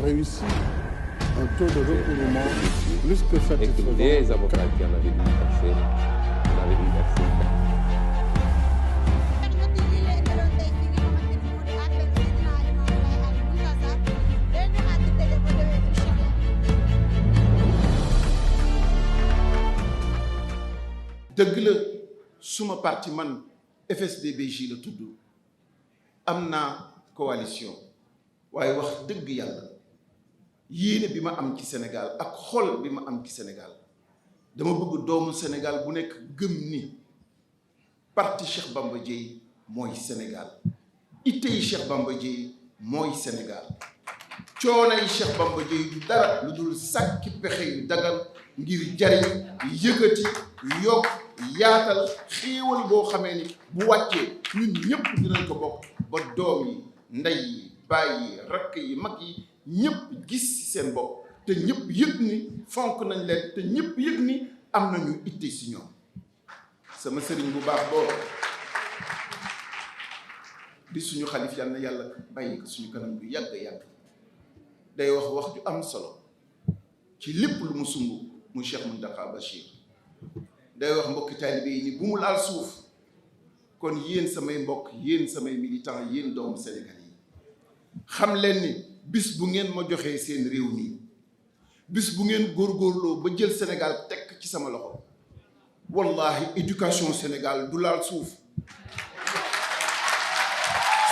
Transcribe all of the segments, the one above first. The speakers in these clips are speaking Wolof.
réussi un taux de recouvrement plus que satisfaisant. Et que les avocats qui en avaient dû verser, en avaient dû verser. dëgg la suma parti man FSD/BJ la tudd am naa coalition waaye wax dëgg yàlla yéene bi ma am ci Sénégal ak xol bi ma am ci Sénégal dama bëgg doomu Sénégal bu nekk gëm ni parti Cheikh Bamba Dieye mooy Sénégal ittey Cheikh Bamba Dieye mooy Sénégal coonay Cheikh Bamba Dieye du dara lu dul sàkki pexe yu dagal ngir jariñ yëkkati yokk yaatal xéewal boo xamee ni bu wàccee ñun ñëpp dinañ ko bokk ba doom yi ndey yi baay yi rakk yi mag yi ñëpp gis ci seen bopp te ñëpp yëg ni fonk nañ leen te ñëpp yëg ni am nañu itte ci ñoom sama sëriñ bu baax boobu di suñu xalif yal na yàlla bàyyi ko suñu kanam bu yàgg day wax ju am solo ci lépp lu mu sumb mu Cheikh Mountakha Bachir day wax mbokki taalibe yi ni bu mu laal suuf kon yéen samay mbokk yéen samay militant yéen doomu Sénégal yi xam leen ni bis bu ngeen ma joxee seen réew mi bis bu ngeen góorgóorloo ba jël Sénégal tekk ci sama loxo wallahi éducation Sénégal du laal suuf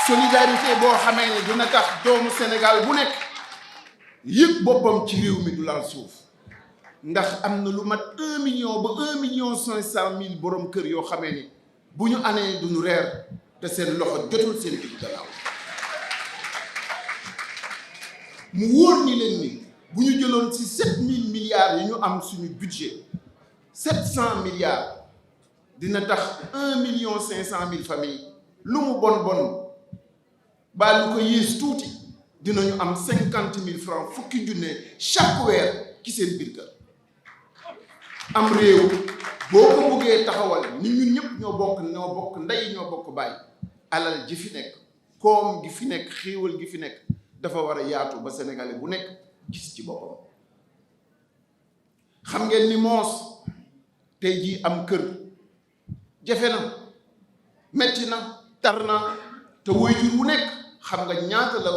solidarité boo xamee ne dina tax doomu Sénégal bu nekk yëg boppam ci réew mi du laal suuf ndax am na lu mat 1 million ba 1,5 million borom kër yoo xamee ni bu ñu anee duñu reer te seen loxo jotul seen digg gannaaw mu wóor ni leen ni bu ñu jëloon ci 7000 milliards yi ñu am suñu budget 700 milliards dina tax 1,5 million familles lu mu bon baa lu ko yées tuuti dinañu am 50 000 francs fukki junne chaque weer ci seen biir kër am réew boo ko bëggee taxawal ni ñun ñëpp ñoo bokk ndey ñoo bokk bàyyi alal ji fi nekk koom gi fi nekk xéewal gi fi nekk dafa war a yaatu ba sénégalais bu nekk gis ci boppam xam ngeen ni moos tey jii am kër jafe na metti na tar na te waajur wu nekk xam nga ñaata la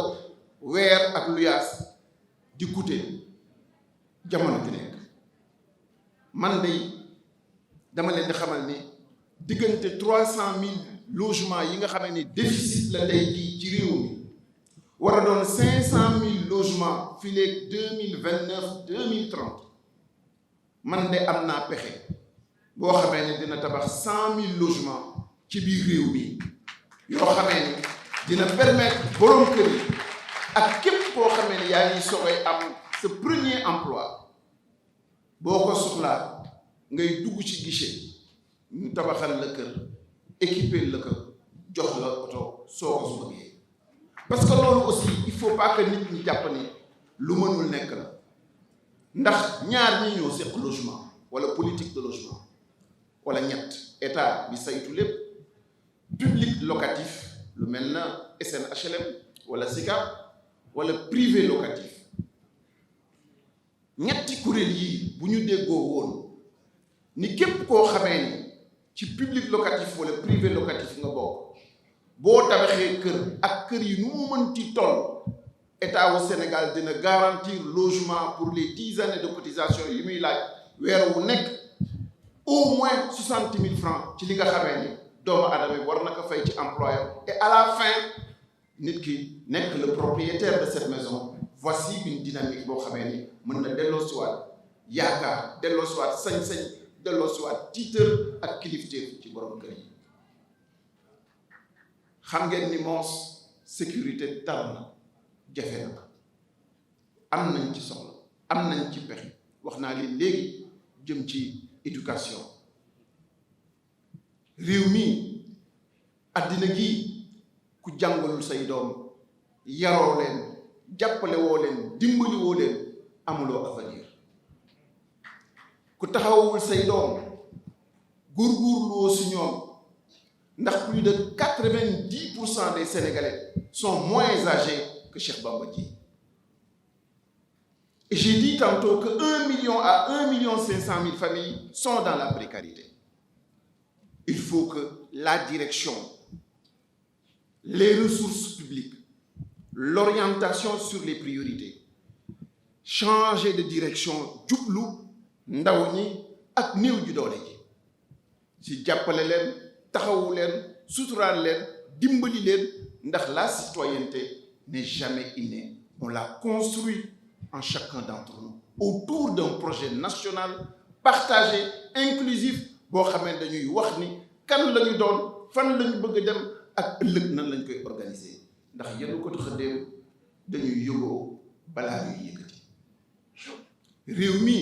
weer ak luyaas di coûter jamono bi nekk man day dama leen di xamal ni diggante 300 000 logements yi nga xam ne déficit la tey jii ci réew mi war a doon 500 000 logements fii léegi 2029 2030 man de am naa pexe boo xamee ne dina tabax 100 000 logements ci biir réew mi yoo xamee ne dina permettre borom kër yi ak képp koo xamee ne yaa ngi soogay am sa premier emploi boo ko soxlaa ngay dugg ci guichet ñu tabaxal la kër équiper la ko jox la oto soo ko su bëggee parce que loolu aussi il faut pas que nit ñi jàpp ni lu mënul nekk la ndax ñaar ñi ñoo seq logement wala politique de logement wala ñett état bi saytu lépp public locatif lu mel na SNHLM wala SICAP wala privé locatif ñetti kuréel yii bu ñu déggoo woon ni képp koo xamee ni ci public locatif wala privé locatif nga bokk boo tabaxee kër ak kër yi nu mu mënti toll état wu Sénégal dina garantir logement pour les 10 années de cotisation yi muy laaj weer wu nekk au moins 60 000 francs ci li nga xamee ni doomu adama bi war na ko fay ci employeur et à la fin nit ki nekk le propriétaire de cette maison. Voici une dynamique boo xamee ni mën na delloosiwaat yaakaar delloosiwaat sañ-sañ delloosiwaat tiitër ak kilifteef ci borom kër yi xam ngeen ni moos sécurité tar na jafe na am nañ ci soxla am nañ ci pexe wax naa leen léegi jëm ci éducation réew mi àddina gi ku jàngalul say doom yaroo leen jàppale woo leen dimbali woo leen amuloo avenir ku taxawul say doom góorgóorluwoo si ñoom ndax plus de 90% des Sénégalais sont moins âgés que Cheikh Bamba Dieye Et j'ai dit tantôt que 1 million à 1,5 million de familles sont dans la précarité. Il faut que la direction, les ressources publiques, l'orientation sur les priorités, changer de direction jublu ndaw ñi ak néew ju doole ji ci jàppale leen taxawu leen suturaal leen dimbali leen ndax la citoyenneté n'est jamais innée. On la construit en chacun d'entre nous autour d'un projet national partagé inclusif boo xamee dañuy wax ni kan la ñu doon fan la ñu bëgg a dem ak ëllëg nan lañ koy organiser ndax yéen ko tax a dem dañuy yëgoo balaa ñuy yëkkati réew mi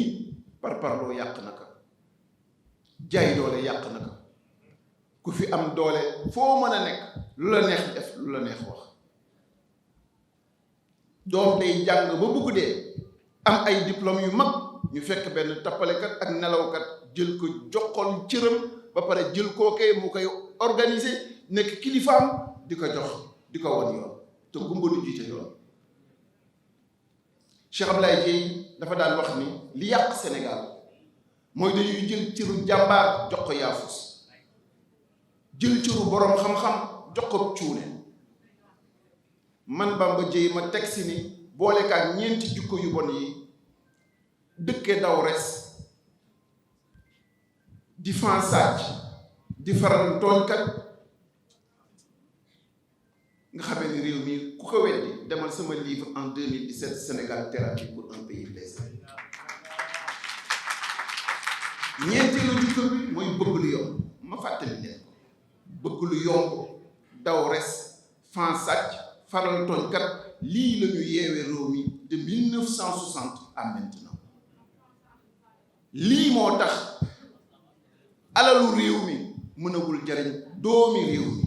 par parloo yàq na ko jaay doole yàq na ko ku fi am doole foo mën a nekk lu la neex def lu la neex wax doom day jàng ba bëgg dee am ay diplôme yu mag ñu fekk benn tappalekat ak nelawkat jël ko joxoon cëram ba pare jël kookee mu koy organiser nekk kilifaam di ko jox di ko wan yoon te gumba du jiite yoon. Cheikh Bamba Dieye dafa daan wax ni li yàq Sénégal mooy dañuy jël cëru jàmbaar jox ko yaafus jël cëru boroom xam-xam jox ko cuune. Man Bamba Dieye ma teg si ni boolekaak ñeenti jukko yu bon yi dëkke daw res di fan sàcc di faral tooñkat nga xamee ni réew mi ku ko weddi demal sama livre en 2017 Sénégal thérapie pour un pays blessé. ñeenteelu jukko bi mooy bëgg lu yomb ma fàttali leen ko bëgg lu yomb daw res fan sàcc faral tooñkat lii la ñu yeewee réew mi de 1960 à maintenant. lii moo tax alalu réew mi mënagul jariñ doomi réew mi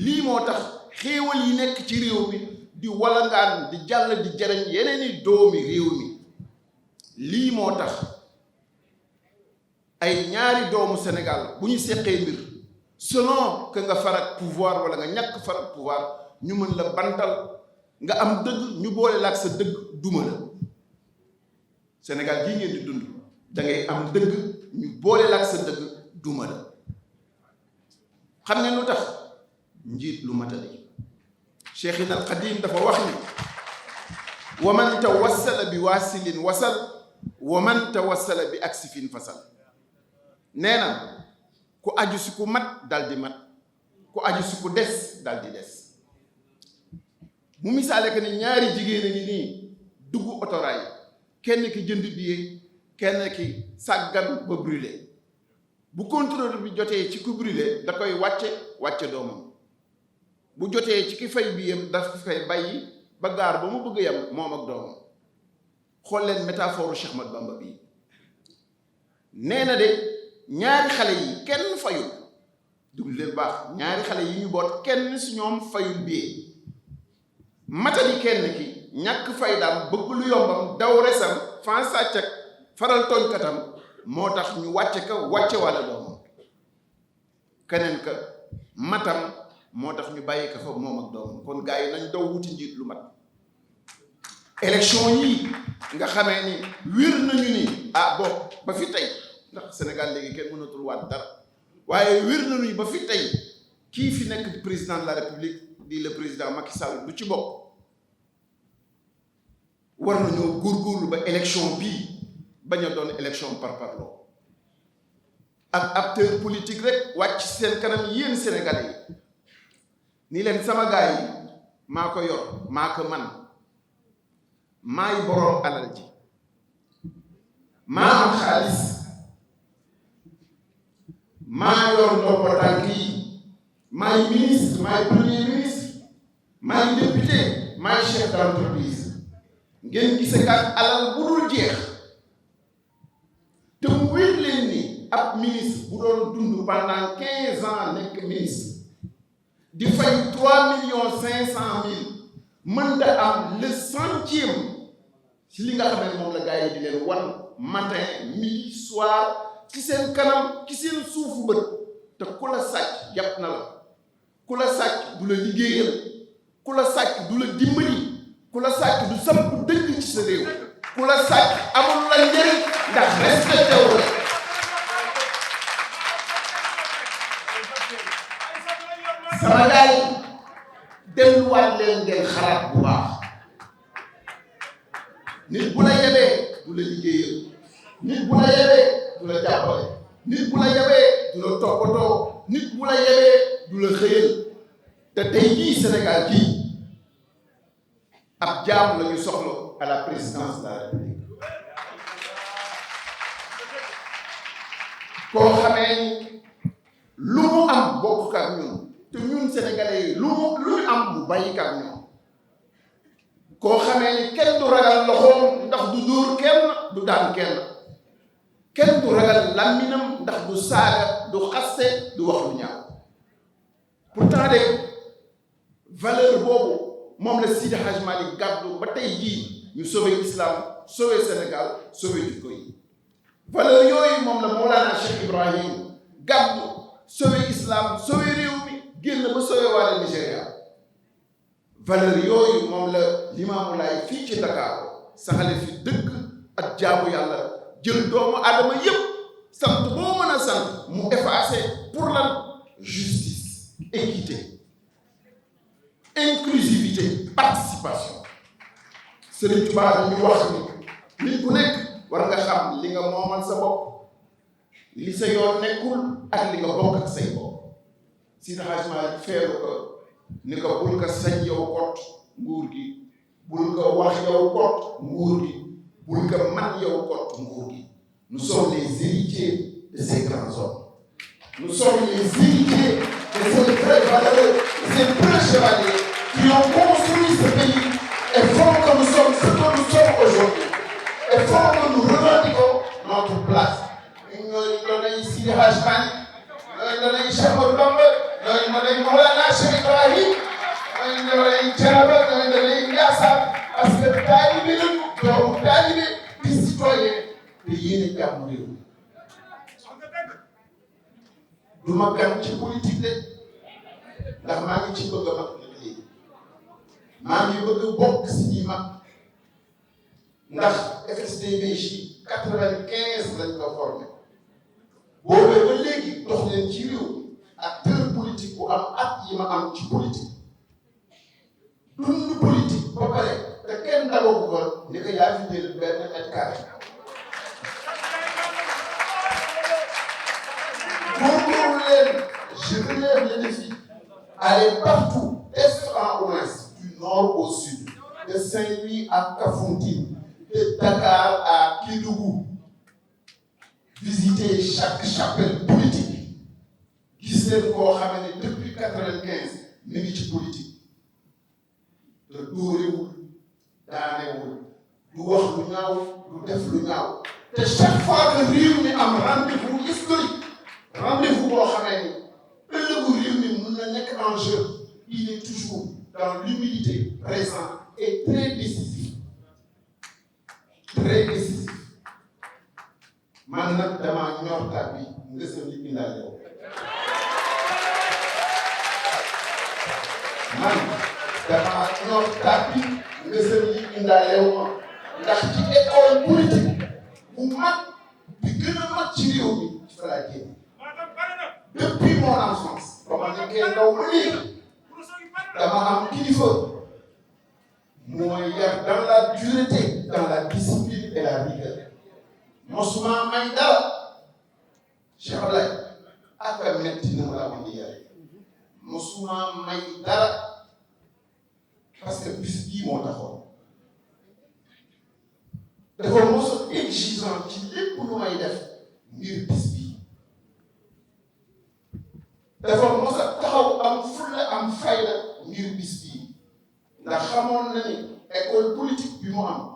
lii moo tax xéewal yi nekk ci réew mi di walangaan di jàll di jariñ yeneeni doomi réew mi lii moo tax ay ñaari doomu Sénégal bu ñu seqee mbir selon que nga farak pouvoir wala nga ñàkk farak pouvoir ñu mën la bantal nga am dëgg ñu boole la ak sa dëgg duma la. Sénégal gii ngeen di dund da ngay am dëgg ñu boole la ak sa dëgg duma la. xam ne lu tax njiit lu matali Cheikhina al Qadim dafa wax ni wa man tawassala bi waasilin wasal wa man tawassala bi aksifin fasal. nee na ku aju si ku mat dal di mat ku aju si ku des dal di des. mu misaale que ni ñaari jigéen a ngi nii dugg otoraay kenn ki jënd billet kenn ki sàggan ba brûlé bu contrôle bi jotee ci ku brûlé da koy wàcce doomam bu jotee ci ki fay biyam daf fay bàyyi ba gaar ba mu bëgg yam moom ak doomam. xool leen métaphore Cheikh Bamba bii nee na de ñaari xale yi kenn fayul dugg leen baax ñaari xale yi ñu boot kenn si ñoom fayul billet. matali kenn ki ñàkk faydaam bëgg lu yombam daw resam fan sàcc ak faral tooñkatam moo tax ñu wàcce wàlla doomam. keneen ka matam moo tax ñu bàyyi ko fa moom ak doomam. kon gars yi nañ daw wuti njiit lu mat. élection yii nga xamee ni wér nañu ni bon ba fi tey ndax Sénégal léegi kenn mënatul waat dara waaye wér nañu ba fi tey kii fi nekk président de la République di le président Macky Sall du ci bokk. war nañoo góorgóorlu ba élection bii bañ a doon élection par parloo ak acteur politique rek wàcc seen kanam yéen Sénégalais yi ni leen sama gaay yi maa ko yor maa ko man maay boroom alal ji maa am xaalis maa yor ndombo tànk yi maay ministre maay premier ministre maay député maay chef d'entreprise. ngeen gise kat alal bu dul jeex te mu wér leen ni ab ministre bu doon dund pendant 15 ans nekk ministre di fay 3,5 millions mënta am le centième ci li nga xam ne moom la gars yi di leen wan matin midi soir ci seen kanam ci seen suufu bët te ku la sàcc yàpp na la ku la sàcc du la liggéeyal ku la sàcc du la dimbali ku la sàcc du samp dëgg ci sa réew ku la sàcc amul la njëriñ ndax respecté wu la. sama gars yi delluwaat leen ngeen xalaat bu baax. nit bu la yebee du la liggéeyal, nit bu la yebee du la jàppale, nit bu la yebee du la toppatoo, nit bu la yebee du la xëyal. te tey jii Sénégal jii ab jaam la ñu soxla à la présidence de la République. koo xamee ni lu mu am bokk ak ñun te ñun sénégalais yi lu ñu am mu bàyyi ak ñun. koo xamee ni kenn du ragal loxoom ndax du dóor kenn du daan kenn, kenn du ragal làmminam ndax du saaga du xaste du wax lu ñaaw. pourtant de valeur boobu moom la Seydi Hadji Malick gàddu ba tey jii ñu sauver islam, sauver Sénégal, sauver jikko yi. valeur yooyu moom la Mawlana Cheikh Ibrahim gàddu sauver islam, sauver réew mi, génn ba sauver waale Nigéria. valeur yooyu moom la Limaamu Laay fii ci Dakar saxale fi dëgg ak jaamu yàlla, jël doomu aadama yépp sant boo mën a sant mu effacé pour lan justice, équité, inclusivité, participation. Sëriñ Tuubaa ñu wax ni nit ku nekk war nga xam li nga moomal sa bopp, li sa yoon nekkul ak li nga bokk ak say bopp. Seydi Hadji Malick feeru ko ni ko bul ko sañ yow kot nguur gi, bul ko wax yow kot nguur gi, bul ko man yow kot nguur gi. Nous sommes les héritiers de ces grands hommes. Nous sommes les héritiers de ces vrais valeureux, de ces vrais chevaliers qui ont construit ce pays et font que nous sommes ce que nous sommes aujourd'hui. Et font que nous revendiquons notre place. Nous sommes ici les Hadji Malick, nous sommes Cheikh Bamba Dieye, nous sommes Mawlana Cheikh Ibrahim, nous sommes Thiénaba, nous sommes Ndiassane, parce que taalibe lañu, doomu taalibe di citoyen te yéene jàmm réew. du ma gan ci politique de ndax maa ngi ci bëgg a mag nag léegi, maa ngi bëgg a bokk si ñi mag ndax FSDBJ 95 lañ ko formé. boobee ba léegi dox leen ci réew acteur politique bu am at yi ma am ci politique, dund politique ba pare te kenn dawagu ko ni ko yaa fi jël benn mètre carré. góorgóorlu leen, je relève le défi, aller partout, est en ouest, du nord au sud, de Saint-Louis à Kafountine, de Dakar à Kédougou, visiter chaque chapelle politique. gis leen koo xam ne depuis 95 mi ngi ci politique te dóorewul, daanewul, du wax lu ñaaw, du def lu ñaaw. te chaque fois que réew mi am rendez-vous historique, rendez-vous boo xamee ni ëllëgu réew mi mën na nekk en jeu, il est toujours dans l'humilité, présent et très décisif. Très décisif. man nag damaa ñor taat bi nga sa li indaale yow. man damaa ñor taat bi nga sa li indaale yow ndax ci école politique bu mag bi gën a mag ci réew mi ci fa laa génn. depuis mon enfance ba ma nekkee ndaw ba léegi dama am kilifa mooy yar dans la dureté, dans la discipline et la rigueur. mosuma may dara Cheikh Ablaye ak metti na ma la woon di yare, mosuma may dara parce que bis bii moo taxoon. dafa mos exigeant ci lépp lu may def ngir bis bii. dafa mos a taxaw am fulla am fayda ngir bis bii ndax xamoon na ni école politique bi mu am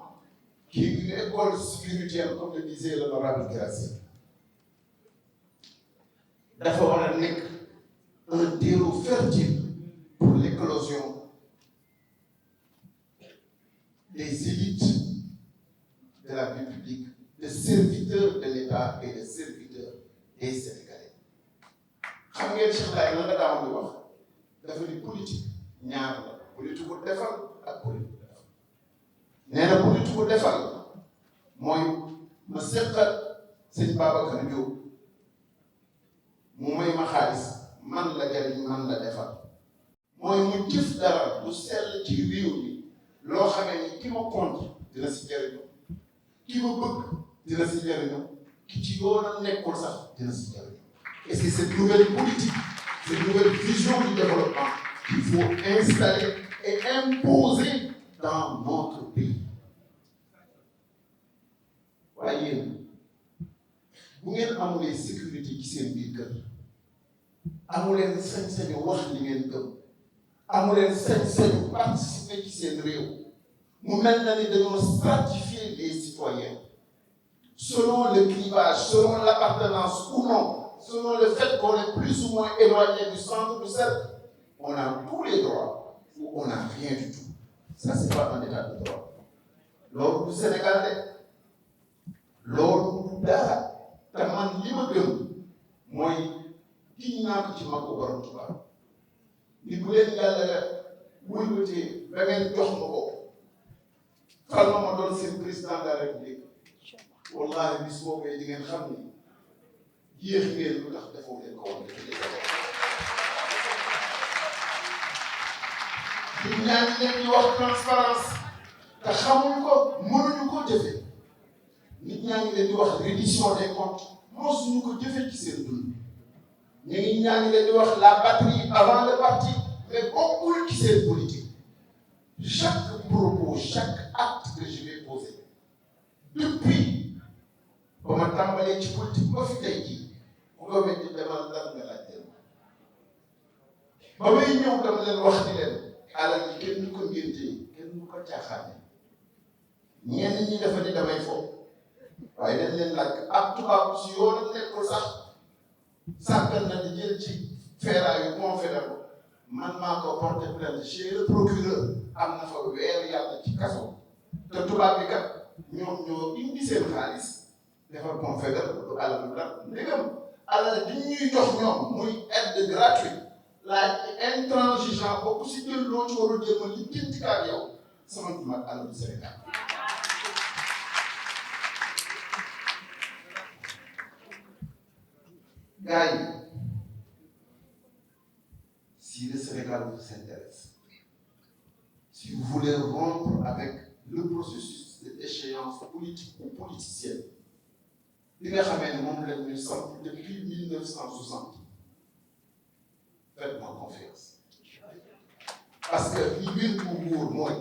qui est une école spirituelle comme le disait l'honorable Grassi, dafa war a nekk un terreau fertile pour l'éclosion des élites de la République, des serviteurs de l'État et des serviteurs des Sénégalais. xam ngeen Cheikh Baye la nga daaw di wax dafa ni politique ñaar la, politique bu defal ak politique bu defal. nee na politique bu defal mooy ma seqal sëñ Babacar Diop mu may ma xaalis man la jariñ man la defal mooy mu jëf dara lu sell ci réew mi loo xamee ni ki ma contre dina si jariñu ki ma bëgg dina si jariñu ki ci yoonam nekkul sax dina si jariñu. Et c'est cette nouvelle politique, cette nouvelle vision du développement qu'il faut installer et imposer dans notre pays. waaye yéen bu ngeen amulee sécurité ci seen biir kër amuleen sañ-sañu wax li ngeen gëm amuleen sañ-sañu participer ci seen réew mu mel na ni dañoo stratifier les citoyens selon le clivage, selon l'appartenance ou non, selon le fait qu'on est plus ou moins éloigné du centre du cercle, on a tous les droits ou on n'a rien du tout. Ça, c'est pas un état de droit. Loolu du Sénégal de loolu du dara te man li ma gëm mooy kiñ naa ko ci Magu Borom Tuubaa ni bu leen yàlla wëlbatee ba ngeen jox ma ko fal ma doon seen président de la République wallahi bis boobee di ngeen xam ni yéex ngeen lu tax defoo leen ko woon nit ñaa ngi leen di wax transparence te xamuñ ko mënuñu ko jëfe nit ñaa ngi leen di wax reddition des comptes mosuñu ko jëfe ci seen dund ñaa ngi leen di wax la patrie avant le parti mais bokkul ci seen politique. Chaque propos, chaque acte que je vais poser depuis ba ma tàmbalee ci politique ba fi tey jii bu ko wetti demal lan nga laaj leen ba may ñëw dama leen wax ni leen alal yi kenn du ko ngéntee kenn du ko caaxaane ñenn ñi dafa ni damay foofu waaye dañ leen laaj ab tubaab si yoonu nekkul sax sàggal na di jël ci feeraayu confédéré man maa ko porté plainte chez le procureur am na fa weer yàlla ci kaso te tubaab bi kat ñoom ñoo indi seen xaalis defar confédéré du alal dara ndegam alal di ñuy jox ñoom muy aide gratuite laaj intransigeant ba ku si jël loo ci war a jël ma li jënti ak yow sama tumaat alal du Sénégal. gars yi si le Sénégal vous intéresse, si vous voulez rompre avec le processus de déchéance politique ou politicienne li nga xamee ne moom lañ ñu samp depuis 1960 faites-moi confiance parce que li wér bu wóor mooy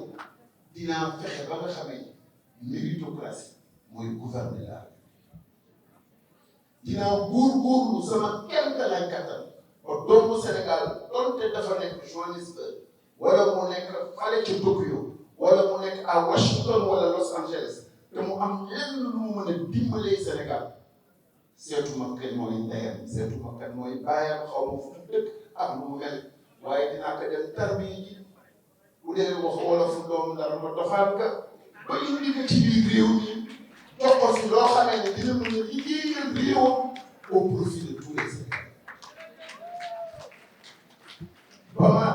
dinaa fexe ba nga xamee méritocratie mooy gouverner la dinaa góorgóorlu sama kéem lay kattan ba doomu Sénégal donte dafa nekk Johannesburg wala mu nekk fale ca Tokyo wala mu nekk à Washington wala Los Angeles te mu am lenn lu mu mën a dimbalee Sénégal seetuma kan mooy ndeyam seetuma kan mooy baayam xaw ma fu mu dëkk ak lu mu mel waaye dinaa ko dem tarbiya ji bu dee wax wala fu doomu dara ma doxaan ka ba indi ko ci biir réew mi jox ko si loo xamee ne dina mën a liggéeyal réewam au profit de tous les Sénégalais. ba ma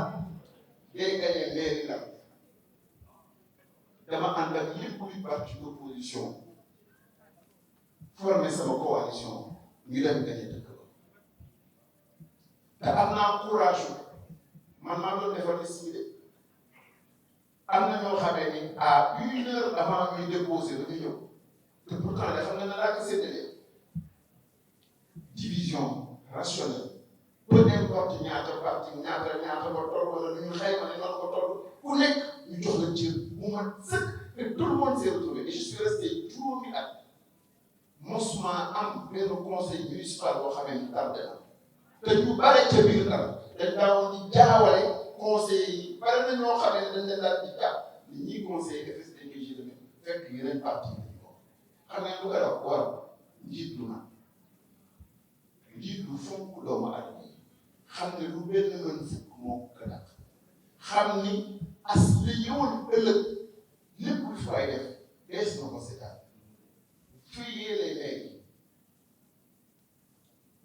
day gagné mairie la dama ànd ak lépp luy parti d'opposition formé sama coalition ñu dem gagné dëkk ba te am naa courage man maa doon defar liste bi de am na ñoo xamee ni à 1 heure avant ñuy déposer dañu ñëw te pourtant dafa nga ne laa ko séddale division rationnelle peu importe ñaata parti ñaata ba toll wala lu ñu xayma ne noonu ko toll ku nekk ñu jox la cër mu mat sëkk et tout le monde s'est retrouvé et je suis resté juróomi at mosuma am benn conseil municipal boo xamee ni tardé na te ñu bare ca biir daal dañ daawoon di jaawale conseil yi bare na ñoo xamee ne dañ leen daal di jàpp ni ñii conseil FSDBJ la fekk yeneen parti yi ko xam ngeen lu ko def war njiit lu na njiit lu fonk doomu aadama yi xam ne lu benn mën fukk moo ko dàq xam ni as li ñëwoon ëllëg lépp lu fi waay def dees na ko seetaan fii yee lay léegi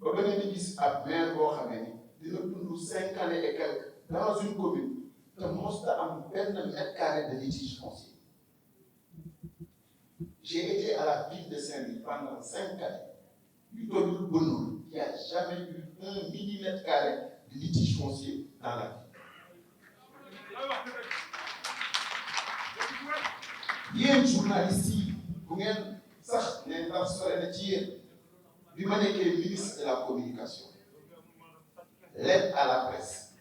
ba nga ne di gis ab maire boo xamee ni dina dund 5 années et quelques dans une commune te mos ta am benn mètre carré de litige foncier J'ai été à la ville de Saint-Louis pendant 5 années. Il n'y a jamais eu 1 millimètre carré de litige foncier dans la ville. Yéen journalistes yi bu ngeen sax ne ndax sore na ci yéen bi ma nekkee ministre de la communication l'aide à la presse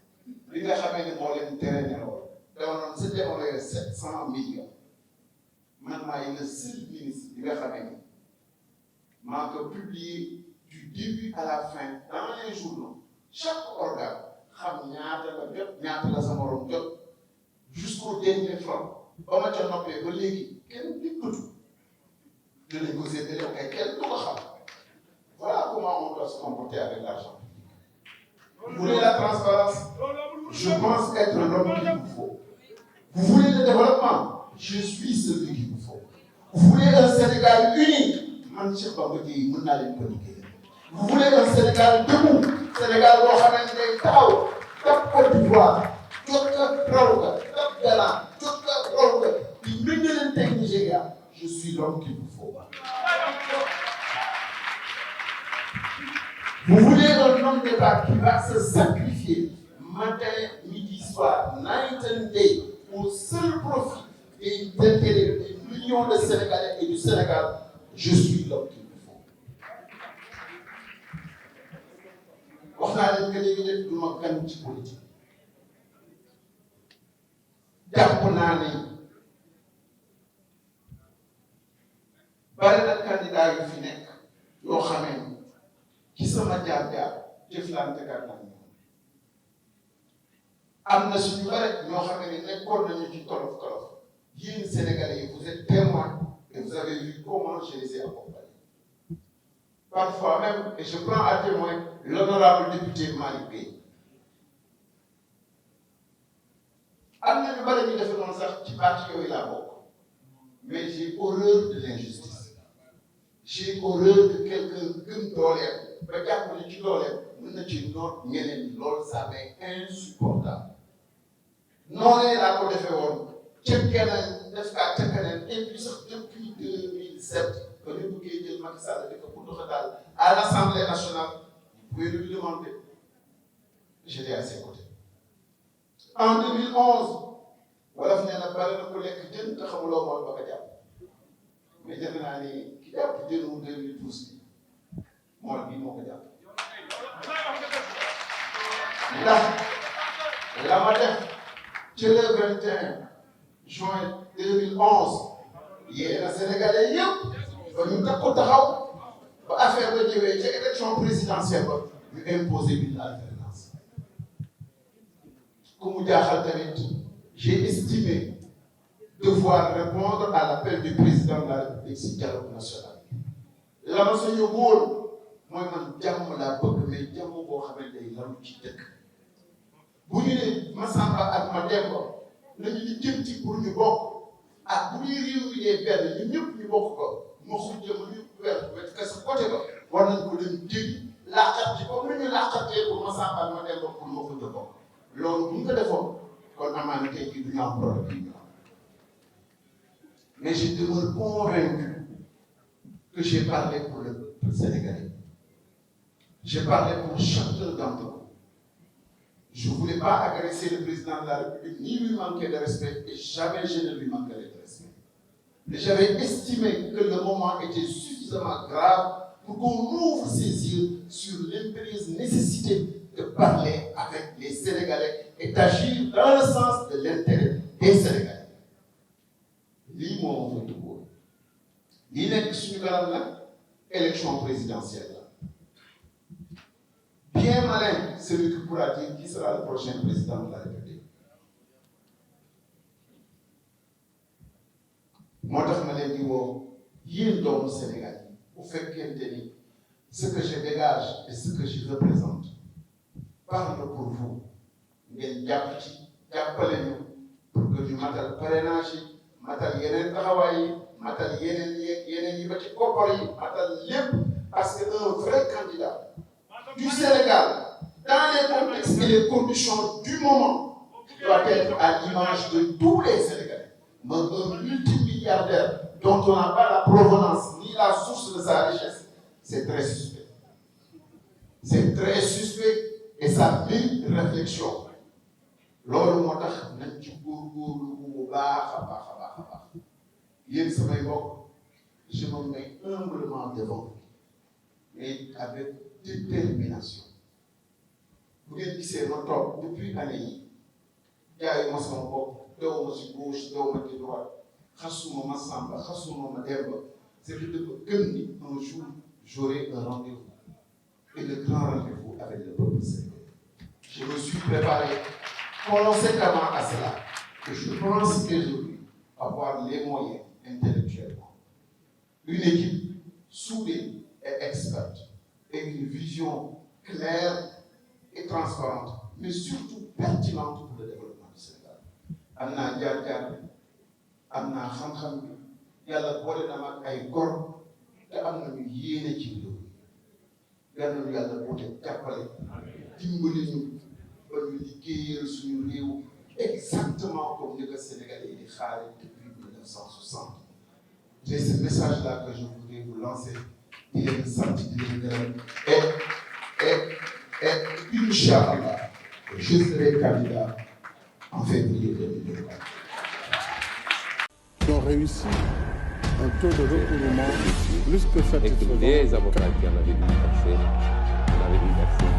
li nga xamee ne moo leen tere nelaw dama noonu sa jamono yooyu 700 millions man maay le seul ministre bi nga xamee ne maa ko publié du début à la fin dans les journaux chaque organe xam ñaata la jot ñaata la sa morom jot jusqu'au dernier franc ba ma ca noppee ba léegi kenn dikkatu dinañ ko séddale kay kenn du ko xam voilà comment on doit se comporter avec l'argent. Vous voulez la transparence? Je pense être l'homme qu'il vous faut. Vous voulez le développement? Je suis celui qu'il vous faut. Vous voulez un Sénégal uni? Man Cheikh Bamba Dieye mën naa leen ko liggéey. Vous voulez un Sénégal debout? Sénégal boo xamante ne day taxaw kap Côte d'Ivoire jot ka raw ga kap Ghana jot ka raw ga di méngalanteeg Nigéria. Je suis l'homme qu'il vous faut. Vous voulez un homme d'État qui va se sacrifier matin, midi, soir, night and day au seul profit des intérêts des millions de Sénégalais et du Sénégal. Je suis l'homme qu'il vous faut. wax naa leen que léegi nag du ma gan ci politique. jàpp naa ne bari na candidat yu fi nekk yoo xamee ni ci sama jaar-jaar jëflante kat naa ñoom am na suñu bare ñoo xamee ne nekkoon nañu ci tolof-tolof yéen Sénégalais yi vous êtes témoins et vous avez vu comment je les ai accompagnés. Parfois même, et je prends à témoin l'honorable député Malick Gueye. am na ñu bari ñu defe noonu sax ci parti yooyu laa bokk mais j'ai horreur de l'injustice. J'ai horreur que quelqu'un gëm dooleem ba jàpp ne ci dooleem mën na ci noot ñeneen ñi loolu ça m'est insupportable. noonee laa ko defee woon ca keneen def kaa ca keneen et puis sax depuis 2007 ba ñu bëggee jël Macky Sall di ko pour doxa daal à l'Assemblée nationale vous pouvez lui demander. J'étais à ses côtés. En 2011 wolof nee na bari na ku lekk jën te xamuloo mooy ba ko jàpp mais defe naa ni ki jàpp jën wu 2012 bi mool bii moo ko jàpp ndax la ma def ci le 21 juin 2011 yéen a Sénégalais yëpp ba ñu takku taxaw ba affaire ba ñëwee ca élection présidentielle ba ñu imposé bi l'alternance ku mu jaaxal tamit j'ai estimé devoir répondre à l'appel du président de la République si dialogue national la ma sa yóbbuwoon mooy man jàmm laa bëgg mais jàmm boo xamante ne lalu ci dëkk bu ñu ne Massamba ak Mademba nañu li jëm ci pour ñu bokk ak bu ñuy réew mi dee benn ñun ñëpp ñu bokk ko ma xuj jëm ñu wet ka sa côté ba war nañ ko dem jëli làqat ci comme ni ñu làqatee pour Massamba ak Mademba pour ma xuj bokk loolu bu ñu ko defoon kon amaana tey jii du ñu am problème yi ñu am mais je demeure convaincu que j'ai parlé pour le peuple sénégalais. J'ai parlé pour chacun d'entre vous. Je ne voulais pas agresser le président de la République ni lui manquer de respect et jamais je ne lui manquerai de respect. Mais j'avais estimé que le moment était suffisamment grave pour qu'on ouvre ses yeux sur l'impérieuse nécessité de parler avec les Sénégalais et d'agir dans le sens de l'intérêt des Sénégalais. lii moo fa duggoon lii nekk suñu kanam nag élection présidentielle la bien malin celui qui pourra dire qui sera le prochain président de la République moo tax ma leen di woo yéen doomu Sénégal yi bu fekkente ni ce que je dégage et ce que je représente parle pour vous ngeen jàpp ci jàppale ñu pour que ñu matal parrainage yi matal yeneen taxawaay yi matal yeneen yi ba ci koppar yi matal lépp parce que un vrai candidat du Sénégal dans les contextes et les conditions du moment doit être à l'image de tous les Sénégalais. Mais un multimilliardaire dont on n'a pas la provenance ni la source de sa richesse, c'est très suspect. C'est très suspect et ça mérite réflexion. loolu moo tax nañ ci góorgóorlu bu baax a baax a baax a baax yéen samay mbokk je me mets humblement devant mais avec détermination bu ngeen gisee ma toog depuis année yi jaayu ma sama bopp daw ma si gauche daw ma ci droite xasuma ma Samba xasuma ma Demba c'est que dafa gëm ni un jour j'aurai un rendez-vous et le grand rendez-vous avec le peuple sénégalais. Je me suis préparé conséquemment à cela et je pense qu'aujourd'hui avoir les moyens intellectuellement, une équipe soudée et experte et une vision claire et transparente, mais surtout pertinente pour le développement du Sénégal. am naa jaar-jaar bi am naa xam-xam bi yàlla boole na ma ay gor te am nañu yéene ci réew mi yal nañu yàlla boole jàppale dimbali ñu ba ñu liggéeyal suñu réew exactement comme ni ko Sénégalais yi di xaaree depuis 1960. C'est ce message-là que je voudrais vous lancer di leen sant di leen gërëm et Inch'Allah je serai candidat en février 2024. Ils ont réussi un taux de recouvrement plus que Et que satisfaisant. les avocats qui en avaient dû verser, en avaient dû verser